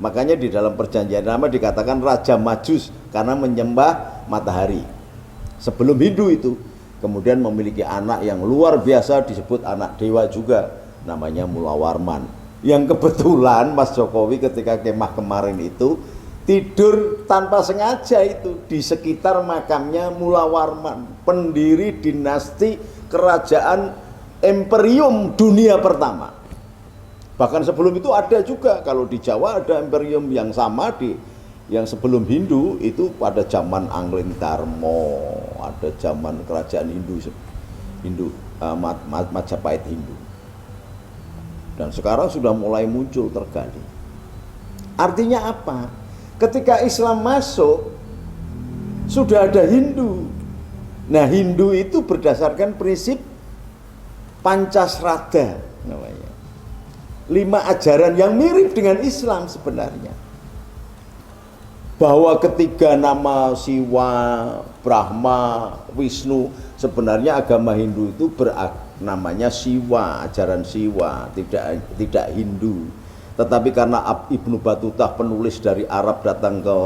Makanya di dalam perjanjian lama dikatakan Raja Majus karena menyembah matahari. Sebelum Hindu itu, kemudian memiliki anak yang luar biasa disebut anak dewa juga, namanya Mula Warman. Yang kebetulan Mas Jokowi ketika kemah kemarin itu tidur tanpa sengaja itu di sekitar makamnya Mula Warman, pendiri dinasti kerajaan imperium dunia pertama. Bahkan sebelum itu ada juga, kalau di Jawa ada imperium yang sama yang sebelum Hindu itu pada zaman Angling-Darmo, ada zaman kerajaan Hindu Majapahit Hindu. Dan sekarang sudah mulai muncul tergali. Artinya apa? Ketika Islam masuk sudah ada Hindu. Nah, Hindu itu berdasarkan prinsip Pancasrada namanya. 5 ajaran yang mirip dengan Islam sebenarnya. Bahwa ketiga nama Siwa, Brahma, Wisnu, sebenarnya agama Hindu itu namanya Siwa, ajaran Siwa, tidak Hindu. Tetapi karena Ibnu Battuta penulis dari Arab datang ke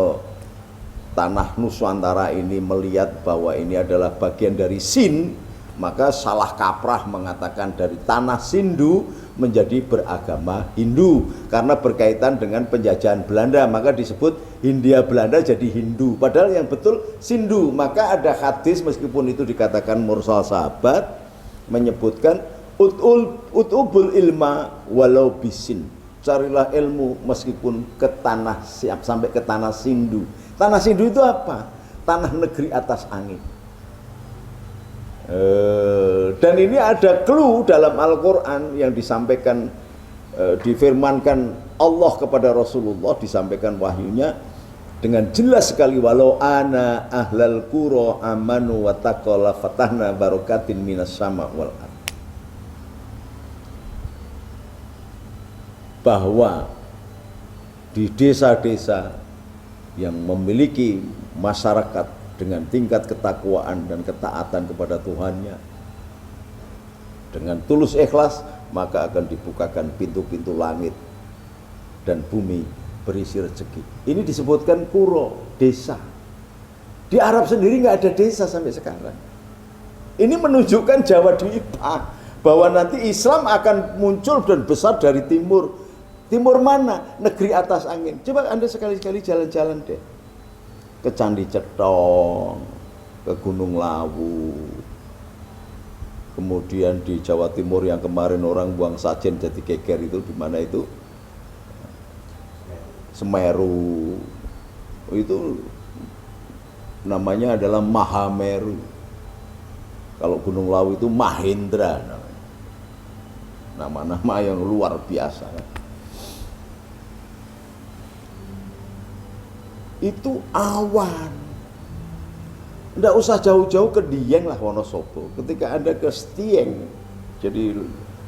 tanah Nusantara ini melihat bahwa ini adalah bagian dari Sind, maka salah kaprah mengatakan dari tanah Sindu menjadi beragama Hindu karena berkaitan dengan penjajahan Belanda, maka disebut Hindia Belanda jadi Hindu, padahal yang betul Sindu. Maka ada hadis meskipun itu dikatakan mursal sahabat menyebutkan utubul ilma walau bisin, carilah ilmu meskipun ke tanah sampai ke tanah Sindu. Tanah Sindu itu apa? Tanah negeri atas angin. Dan ini ada clue dalam Al-Quran yang disampaikan, difirmankan Allah kepada Rasulullah, disampaikan wahyunya dengan jelas sekali, walau ana ahlal qura amanu wa taqala fatahna barakatin minas sama wal ard. Bahwa di desa-desa yang memiliki masyarakat dengan tingkat ketakwaan dan ketaatan kepada Tuhannya dengan tulus ikhlas, maka akan dibukakan pintu-pintu langit dan bumi berisi rezeki. Ini disebutkan kuro, desa. Di Arab sendiri nggak ada desa sampai sekarang. Ini menunjukkan Jawa Dwipa, bahwa nanti Islam akan muncul dan besar dari timur. Timur mana? Negeri atas angin. Coba Anda sekali-sekali jalan-jalan deh ke Candi Cetong, ke Gunung Lawu, kemudian di Jawa Timur yang kemarin orang buang sajen jadi geger itu, di mana itu? Semeru. Itu namanya adalah Mahameru. Kalau Gunung Lawu itu Mahendra namanya. Nama-nama yang luar biasa. Itu awan. Tidak usah jauh-jauh ke Dieng lah Wonosobo. Ketika Anda ke Stieng, jadi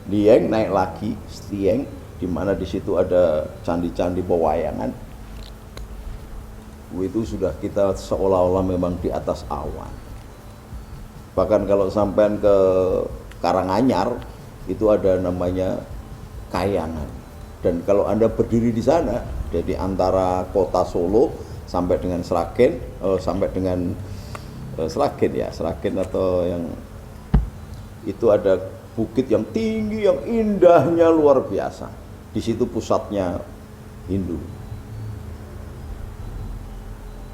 Dieng naik lagi Stieng, di mana di situ ada candi-candi pewayangan. Itu sudah kita seolah-olah memang di atas awan. Bahkan kalau sampai ke Karanganyar itu ada namanya Kayangan. Dan kalau Anda berdiri di sana, jadi antara kota Solo sampai dengan Sragen, Sragen ya, Sragen atau yang itu ada bukit yang tinggi, yang indahnya luar biasa. Di situ pusatnya Hindu.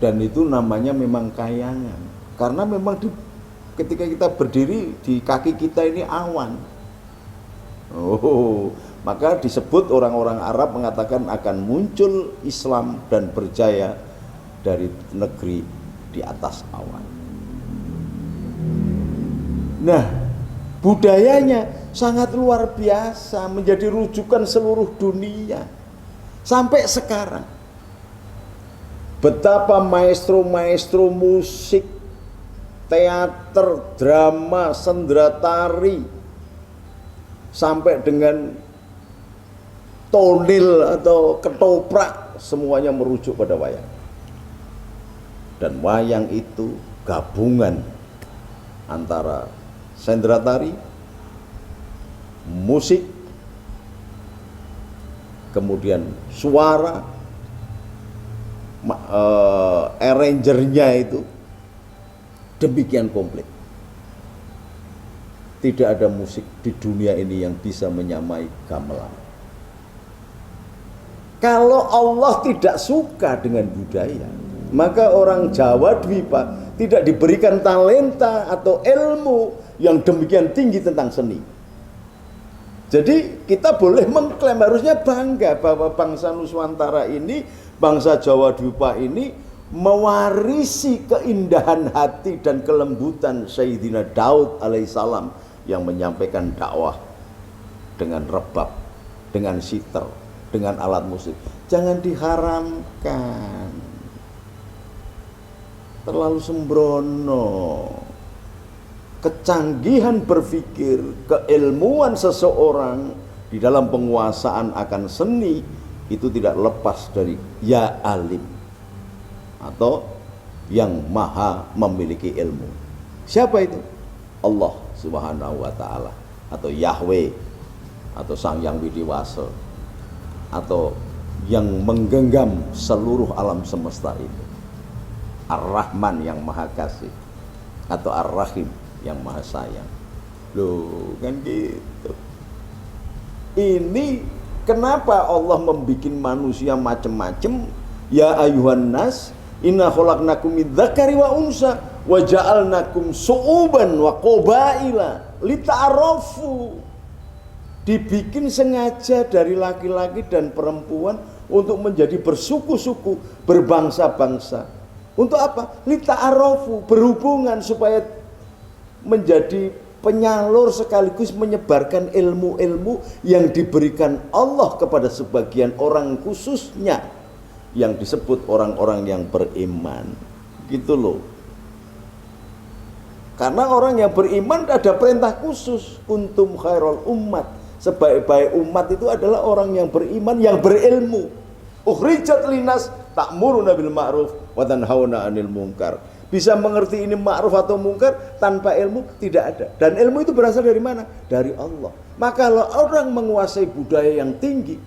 Dan itu namanya memang Kayangan, karena memang ketika kita berdiri di kaki kita ini awan. Maka disebut orang-orang Arab mengatakan akan muncul Islam dan berjaya dari negeri di atas awan. Nah, budayanya sangat luar biasa, menjadi rujukan seluruh dunia sampai sekarang. Betapa maestro-maestro musik, teater, drama, sendratari, sampai dengan tonil atau ketoprak, semuanya merujuk pada wayang. Dan wayang itu gabungan antara sendratari, musik, kemudian suara, arrangernya itu demikian komplit. Tidak ada musik di dunia ini yang bisa menyamai gamelan. Kalau Allah tidak suka dengan budaya, maka orang Jawa Dwipa tidak diberikan talenta atau ilmu yang demikian tinggi tentang seni. Jadi kita boleh mengklaim, harusnya bangga bahwa bangsa Nusantara ini, bangsa Jawa Dwipa ini mewarisi keindahan hati dan kelembutan Sayyidina Daud alaihissalam yang menyampaikan dakwah dengan rebab, dengan sitar, dengan alat musik. Jangan diharamkan, terlalu sembrono. Kecanggihan berpikir, keilmuan seseorang di dalam penguasaan akan seni itu tidak lepas dari ya alim, atau yang maha memiliki ilmu. Siapa itu? Allah Subhanahu wa ta'ala, atau Yahweh, atau Sang Yang Widiwasa, atau yang menggenggam seluruh alam semesta itu, Ar-Rahman yang maha kasih, atau Ar-Rahim yang maha sayang. Loh, kan gitu. Ini kenapa Allah membuat manusia macam-macam? Ya ayuhan nas, inna khalaqnakum min dzakari wa unsa wa ja'alnakum su'uban wa qabaila lita'arafu. Dibikin sengaja dari laki-laki dan perempuan untuk menjadi bersuku-suku, berbangsa-bangsa. Untuk apa? Lita'arafu, berhubungan supaya menjadi penyalur sekaligus menyebarkan ilmu-ilmu yang diberikan Allah kepada sebagian orang khususnya yang disebut orang-orang yang beriman. Gitu loh. Karena orang yang beriman ada perintah khusus, kuntum khairul ummat. Sebaik-baik umat itu adalah orang yang beriman, yang berilmu. Ukhrijat linas ta'muruna bil ma'ruf wa tanhauna 'anil munkar. Bisa mengerti ini ma'ruf atau mungkar tanpa ilmu tidak ada. Dan ilmu itu berasal dari mana? Dari Allah. Maka kalau orang menguasai budaya yang tinggi,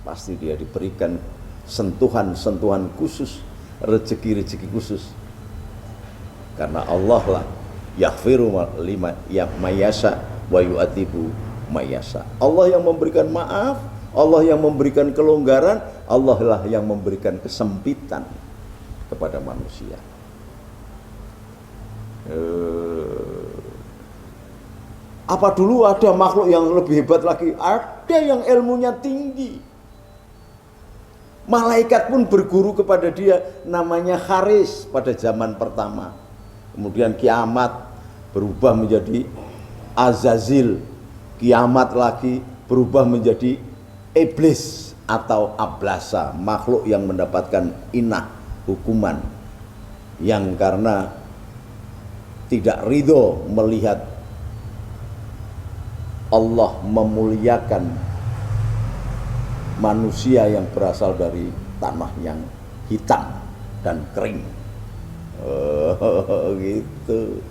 pasti dia diberikan sentuhan-sentuhan khusus, rezeki-rezeki khusus. Karena Allah lah yaghfiru lima mayasa wa yu'atibu mayasa. Allah yang memberikan maaf, Allah yang memberikan kelonggaran, Allah lah yang memberikan kesempitan kepada manusia. Apa dulu ada makhluk yang lebih hebat lagi? Ada yang ilmunya tinggi. Malaikat pun berguru kepada dia, namanya Haris pada zaman pertama. Kemudian kiamat berubah menjadi Azazil. Kiamat lagi berubah menjadi iblis atau ablasa, makhluk yang mendapatkan inah, hukuman, yang karena tidak ridho melihat Allah memuliakan manusia yang berasal dari tanah yang hitam dan kering. Gitu.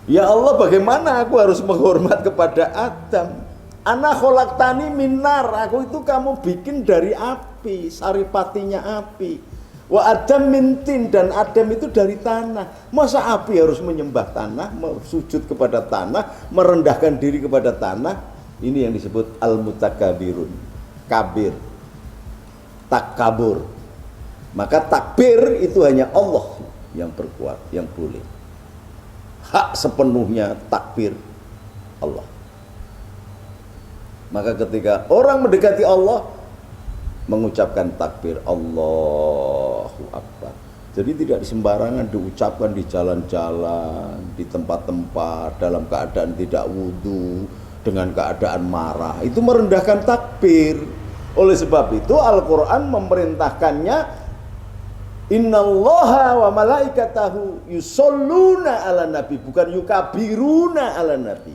Ya Allah, bagaimana aku harus menghormat kepada Adam? Ana kholaqtani minar, aku itu kamu bikin dari api, saripatinya api. Wa Adam mintin, dan Adam itu dari tanah. Masa api harus menyembah tanah, sujud kepada tanah, merendahkan diri kepada tanah? Ini yang disebut al-mutakabirun, kabir, takabur. Maka takbir itu hanya Allah yang berkuat, yang boleh. Hak sepenuhnya takbir Allah. Maka ketika orang mendekati Allah, mengucapkan takbir Allahu Akbar. Jadi tidak sembarangan diucapkan di jalan-jalan, di tempat-tempat, dalam keadaan tidak wudu, dengan keadaan marah. Itu merendahkan takbir. Oleh sebab itu Al-Quran memerintahkannya, innallaha wa malaikatahu yusholluna ala nabi, bukan yukabiruna ala nabi.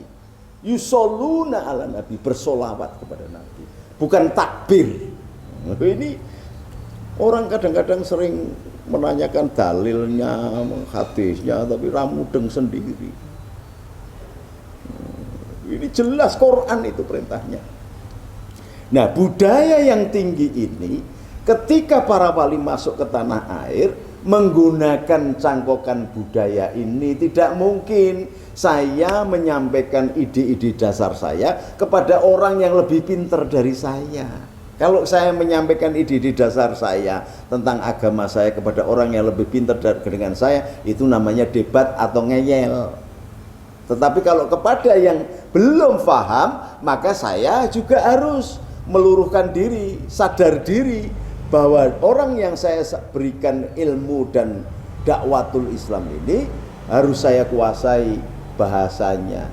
Yusholluna ala nabi, bersolawat kepada nabi, bukan takbir. Ini orang kadang-kadang sering menanyakan dalilnya, hadisnya, tapi ramudeng sendiri. Ini jelas Quran itu perintahnya. Nah, budaya yang tinggi ini Ketika para wali masuk ke tanah air menggunakan cangkokan budaya ini, tidak mungkin saya menyampaikan ide-ide dasar saya kepada orang yang lebih pintar dari saya. Kalau saya menyampaikan ide-ide dasar saya tentang agama saya kepada orang yang lebih pintar dengan saya, itu namanya debat atau ngeyel. Tetapi kalau kepada yang belum paham, maka saya juga harus meluruhkan diri, sadar diri bahwa orang yang saya berikan ilmu dan dakwatul Islam ini harus saya kuasai bahasanya,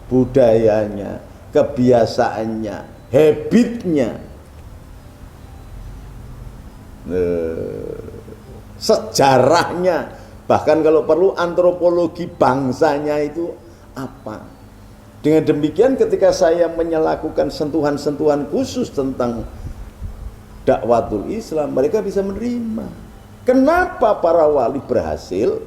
budayanya, kebiasaannya, habitnya, sejarahnya, bahkan kalau perlu antropologi bangsanya itu apa. Dengan demikian ketika saya melakukan sentuhan-sentuhan khusus tentang dakwatul Islam, mereka bisa menerima. Kenapa para wali berhasil?